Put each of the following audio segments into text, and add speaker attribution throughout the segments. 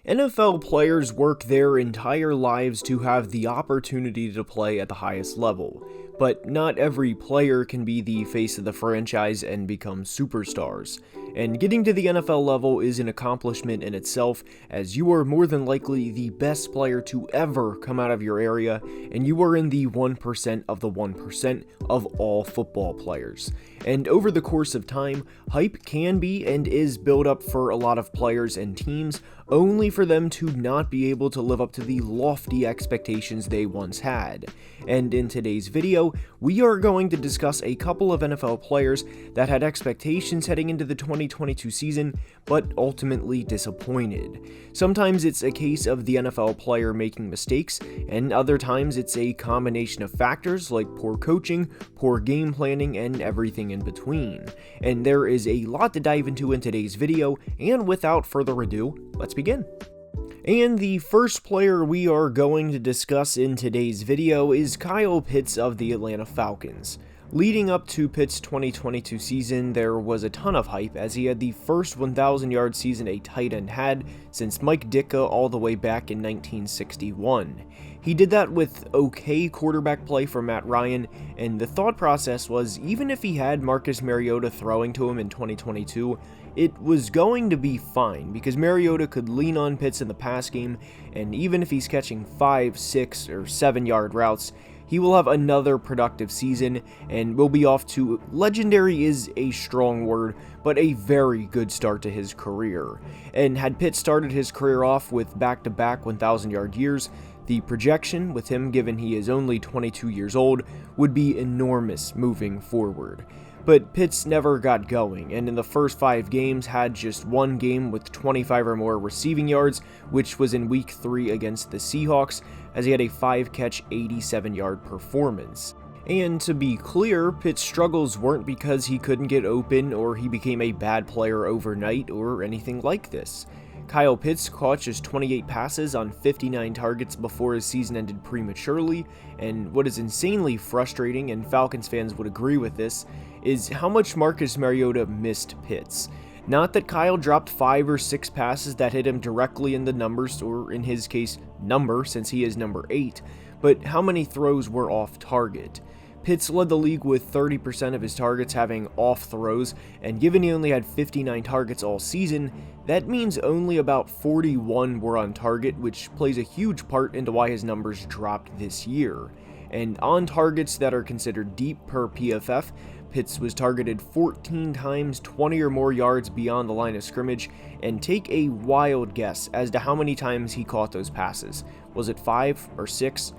Speaker 1: NFL players work their entire lives to have the opportunity to play at the highest level, but not every player can be the face of the franchise and become superstars. And getting to the NFL level is an accomplishment in itself, as you are more than likely the best player to ever come out of your area, and you are in the 1% of the 1% of all football players. And over the course of time, hype can be and is built up for a lot of players and teams, only for them to not be able to live up to the lofty expectations they once had. And in today's video, we are going to discuss a couple of NFL players that had expectations heading into the 2022 season, but ultimately disappointed. Sometimes it's a case of the NFL player making mistakes, and other times it's a combination of factors like poor coaching, poor game planning, and everything in between. And there is a lot to dive into in today's video, and without further ado, let's begin. And the first player we are going to discuss in today's video is Kyle Pitts of the Atlanta Falcons. Leading up to Pitts' 2022 season, there was a ton of hype as he had the first 1,000-yard season a tight end had since Mike Ditka all the way back in 1961. He did that with okay quarterback play from Matt Ryan, and the thought process was even if he had Marcus Mariota throwing to him in 2022, it was going to be fine because Mariota could lean on Pitts in the pass game, and even if he's catching 5, 6, or 7-yard routes, he will have another productive season and will be off to, legendary is a strong word, but a very good start to his career. And had Pitt started his career off with back-to-back 1,000-yard years, the projection, with him given he is only 22 years old, would be enormous moving forward. But Pitts never got going, and in the first 5 games had just one game with 25 or more receiving yards, which was in Week 3 against the Seahawks, as he had a 5-catch, 87-yard performance. And to be clear, Pitt's struggles weren't because he couldn't get open or he became a bad player overnight or anything like this. Kyle Pitts caught just 28 passes on 59 targets before his season ended prematurely, and what is insanely frustrating, and Falcons fans would agree with this, is how much Marcus Mariota missed Pitts. Not that Kyle dropped 5 or 6 passes that hit him directly in the numbers, or in his case, number, since he is number 8, but how many throws were off target. Pitts led the league with 30% of his targets having off throws, and given he only had 59 targets all season, that means only about 41 were on target, which plays a huge part into why his numbers dropped this year. And on targets that are considered deep per PFF, Pitts was targeted 14 times, 20 or more yards beyond the line of scrimmage, and take a wild guess as to how many times he caught those passes. Was it 5 or 6?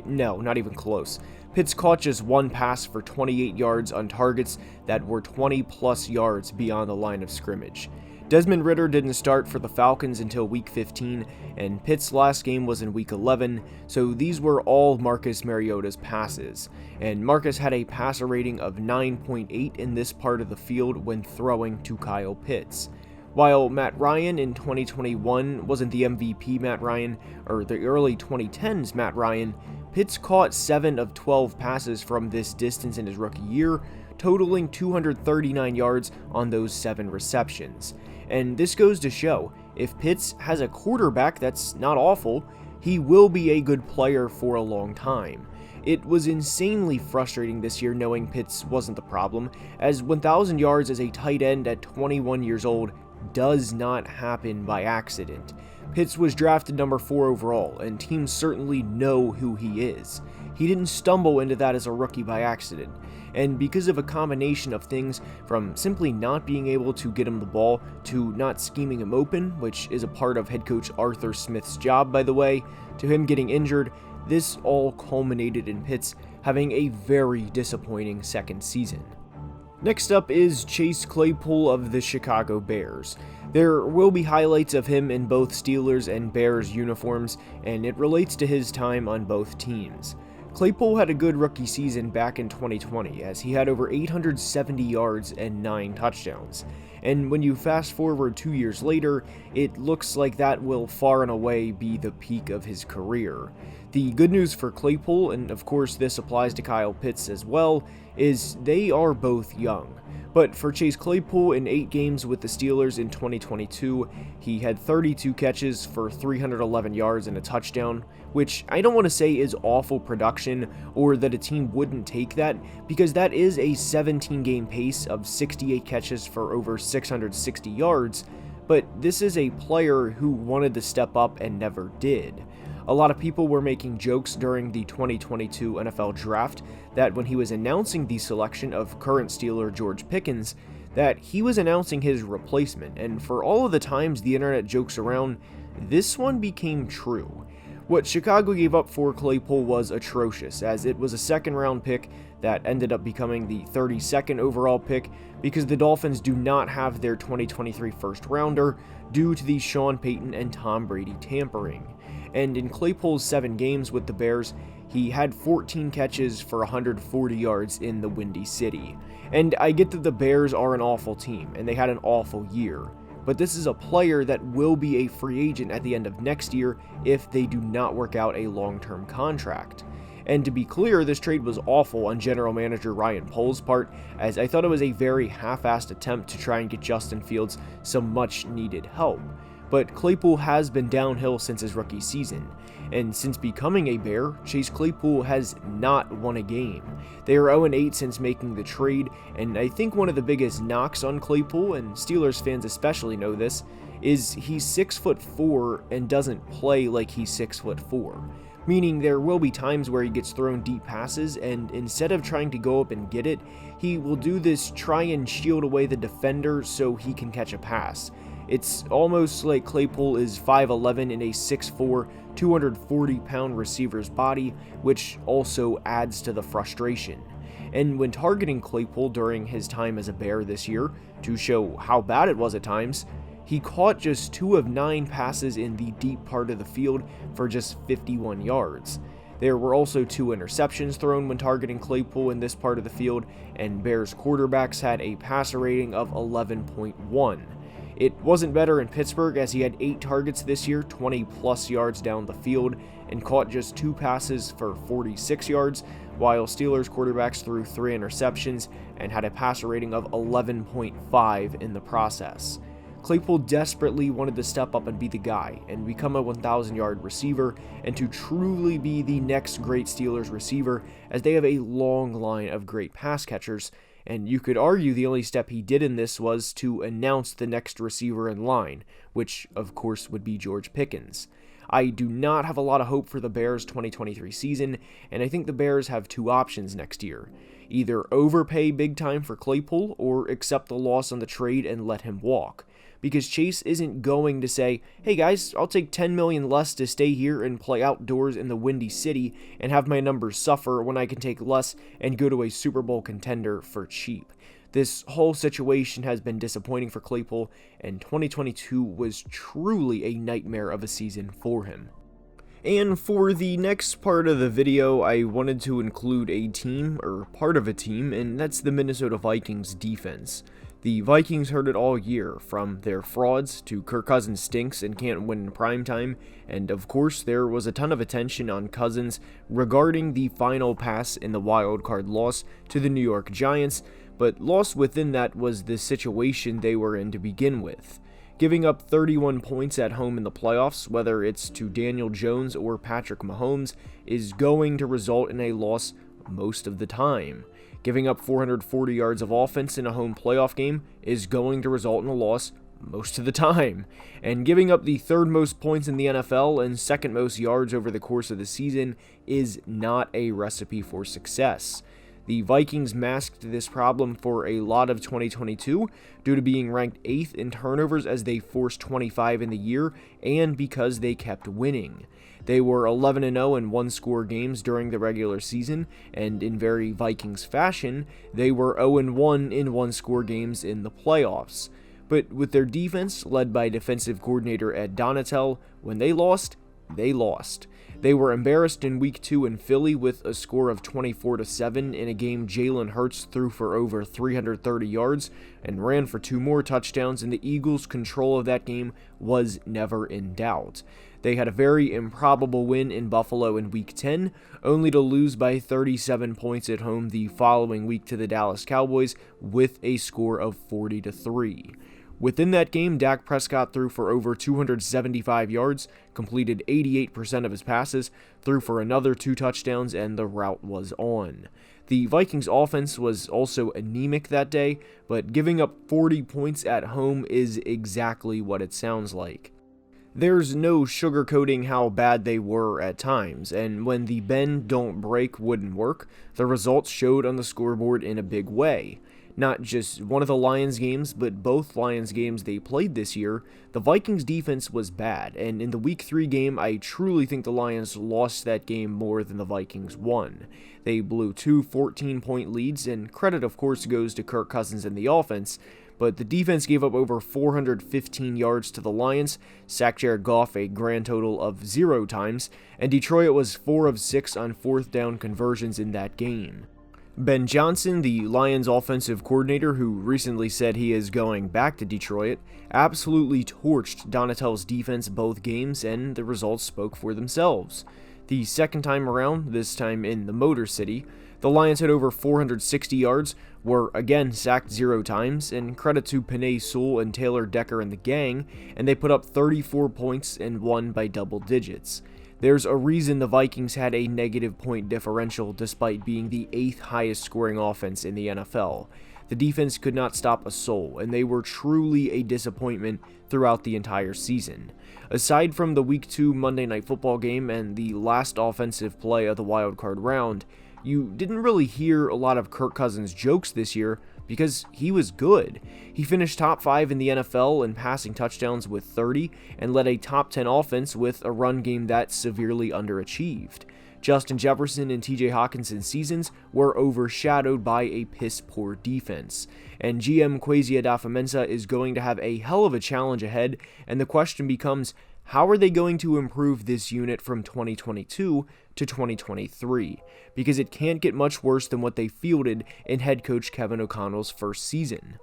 Speaker 1: No, not even close. Pitts caught just one pass for 28 yards on targets that were 20 plus yards beyond the line of scrimmage. Desmond Ridder didn't start for the Falcons until Week 15, and Pitts' last game was in Week 11, so these were all Marcus Mariota's passes. And Marcus had a passer rating of 9.8 in this part of the field when throwing to Kyle Pitts. While Matt Ryan in 2021 wasn't the MVP Matt Ryan, or the early 2010s Matt Ryan, Pitts caught 7 of 12 passes from this distance in his rookie year, totaling 239 yards on those 7 receptions. And this goes to show, if Pitts has a quarterback that's not awful, he will be a good player for a long time. It was insanely frustrating this year knowing Pitts wasn't the problem, as 1,000 yards as a tight end at 21 years old does not happen by accident. Pitts was drafted number 4 overall, and teams certainly know who he is. He didn't stumble into that as a rookie by accident, and because of a combination of things, from simply not being able to get him the ball to not scheming him open, which is a part of head coach Arthur Smith's job by the way, to him getting injured, this all culminated in Pitts having a very disappointing second season. Next up is Chase Claypool of the Chicago Bears. There will be highlights of him in both Steelers and Bears uniforms, and it relates to his time on both teams. Claypool had a good rookie season back in 2020, as he had over 870 yards and 9 touchdowns. And when you fast forward 2 years later, it looks like that will far and away be the peak of his career. The good news for Claypool, and of course this applies to Kyle Pitts as well, is they are both young. But for Chase Claypool, in 8 games with the Steelers in 2022, he had 32 catches for 311 yards and a touchdown, which I don't want to say is awful production or that a team wouldn't take that, because that is a 17-game pace of 68 catches for over 660 yards, but this is a player who wanted to step up and never did. A lot of people were making jokes during the 2022 NFL Draft that when he was announcing the selection of current Steeler George Pickens, that he was announcing his replacement, and for all of the times the internet jokes around, this one became true. What Chicago gave up for Claypool was atrocious, as it was a second-round pick that ended up becoming the 32nd overall pick because the Dolphins do not have their 2023 first-rounder due to the Sean Payton and Tom Brady tampering. And in Claypool's 7 games with the Bears, he had 14 catches for 140 yards in the Windy City. And I get that the Bears are an awful team, and they had an awful year, but this is a player that will be a free agent at the end of next year if they do not work out a long-term contract. And to be clear, this trade was awful on general manager Ryan Poles' part, as I thought it was a very half-assed attempt to try and get Justin Fields some much-needed help. But Claypool has been downhill since his rookie season, and since becoming a Bear, Chase Claypool has not won a game. They are 0-8 since making the trade, and I think one of the biggest knocks on Claypool, and Steelers fans especially know this, is he's 6'4" and doesn't play like he's 6'4", meaning there will be times where he gets thrown deep passes, and instead of trying to go up and get it, he will do this try and shield away the defender so he can catch a pass. It's almost like Claypool is 5'11" in a 6'4", 240-pound receiver's body, which also adds to the frustration. And when targeting Claypool during his time as a Bear this year, to show how bad it was at times, he caught just 2 of 9 passes in the deep part of the field for just 51 yards. There were also 2 interceptions thrown when targeting Claypool in this part of the field, and Bears quarterbacks had a passer rating of 11.1. It wasn't better in Pittsburgh, as he had 8 targets this year, 20 plus yards down the field, and caught just 2 passes for 46 yards, while Steelers quarterbacks threw 3 interceptions and had a passer rating of 11.5 in the process. Claypool desperately wanted to step up and be the guy and become a 1,000-yard receiver and to truly be the next great Steelers receiver, as they have a long line of great pass catchers, and you could argue the only step he did in this was to announce the next receiver in line, which of course would be George Pickens. I do not have a lot of hope for the Bears' 2023 season, and I think the Bears have 2 options next year. Either overpay big time for Claypool or accept the loss on the trade and let him walk. Because Chase isn't going to say, hey guys, I'll take $10 million less to stay here and play outdoors in the Windy City and have my numbers suffer when I can take less and go to a Super Bowl contender for cheap. This whole situation has been disappointing for Claypool, and 2022 was truly a nightmare of a season for him. And for the next part of the video, I wanted to include a team, or part of a team, and that's the Minnesota Vikings defense. The Vikings heard it all year, from their frauds to Kirk Cousins stinks and can't win in primetime, and of course there was a ton of attention on Cousins regarding the final pass in the wild card loss to the New York Giants, but lost within that was the situation they were in to begin with. Giving up 31 points at home in the playoffs, whether it's to Daniel Jones or Patrick Mahomes, is going to result in a loss most of the time. Giving up 440 yards of offense in a home playoff game is going to result in a loss most of the time. And giving up the 3rd most points in the NFL and 2nd most yards over the course of the season is not a recipe for success. The Vikings masked this problem for a lot of 2022 due to being ranked 8th in turnovers as they forced 25 in the year and because they kept winning. They were 11-0 in one-score games during the regular season, and in very Vikings fashion, they were 0-1 in one-score games in the playoffs. But with their defense, led by defensive coordinator Ed Donatel, when they lost, they lost. They were embarrassed in Week 2 in Philly with a score of 24-7 in a game Jalen Hurts threw for over 330 yards and ran for 2 more touchdowns, and the Eagles' control of that game was never in doubt. They had a very improbable win in Buffalo in Week 10, only to lose by 37 points at home the following week to the Dallas Cowboys with a score of 40-3. Within that game, Dak Prescott threw for over 275 yards, completed 88% of his passes, threw for another 2 touchdowns, and the route was on. The Vikings offense was also anemic that day, but giving up 40 points at home is exactly what it sounds like. There's no sugarcoating how bad they were at times, and when the bend don't break wouldn't work, the results showed on the scoreboard in a big way. Not just one of the Lions games, but both Lions games they played this year, the Vikings defense was bad, and in the Week 3 game, I truly think the Lions lost that game more than the Vikings won. They blew 2 14-point leads, and credit of course goes to Kirk Cousins and the offense, but the defense gave up over 415 yards to the Lions, sacked Jared Goff a grand total of 0 times, and Detroit was 4 of 6 on 4th down conversions in that game. Ben Johnson, the Lions offensive coordinator who recently said he is going back to Detroit, absolutely torched Donatell's defense both games, and the results spoke for themselves. The second time around, this time in the Motor City, the Lions had over 460 yards, were again sacked 0 times, and credit to Penei Sewell and Taylor Decker and the gang, and they put up 34 points and won by double digits. There's a reason the Vikings had a negative point differential despite being the 8th highest scoring offense in the NFL. The defense could not stop a soul, and they were truly a disappointment throughout the entire season. Aside from the Week 2 Monday Night Football game and the last offensive play of the wildcard round, you didn't really hear a lot of Kirk Cousins jokes this year because he was good. He finished top 5 in the NFL in passing touchdowns with 30 and led a top 10 offense with a run game that severely underachieved. Justin Jefferson and TJ Hawkinson's seasons were overshadowed by a piss-poor defense, and GM Kwesi Adofo-Mensah is going to have a hell of a challenge ahead, and the question becomes, how are they going to improve this unit from 2022 to 2023? Because it can't get much worse than what they fielded in head coach Kevin O'Connell's first season.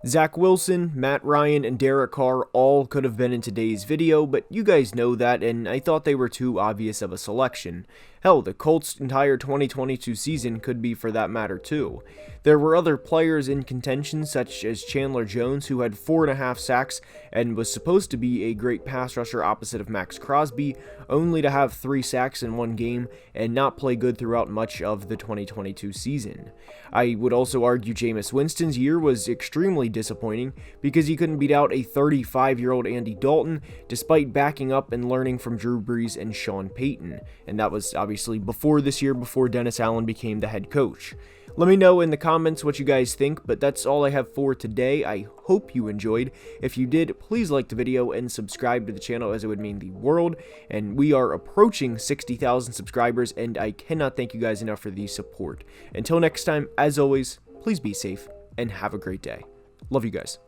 Speaker 1: Zach Wilson, Matt Ryan, and Derek Carr all could have been in today's video, but you guys know that, and I thought they were too obvious of a selection. Hell, the Colts' entire 2022 season could be for that matter too. There were other players in contention, such as Chandler Jones, who had 4.5 sacks and was supposed to be a great pass rusher opposite of Max Crosby, only to have 3 sacks in one game and not play good throughout much of the 2022 season. I would also argue Jameis Winston's year was extremely disappointing because he couldn't beat out a 35-year-old Andy Dalton despite backing up and learning from Drew Brees and Sean Payton, and that was obviously before this year, before Dennis Allen became the head coach. Let me know in the comments what you guys think, but that's all I have for today. I hope you enjoyed. If you did, please like the video and subscribe to the channel, as it would mean the world. And we are approaching 60,000 subscribers, and I cannot thank you guys enough for the support. Until next time, as always, please be safe and have a great day. Love you guys.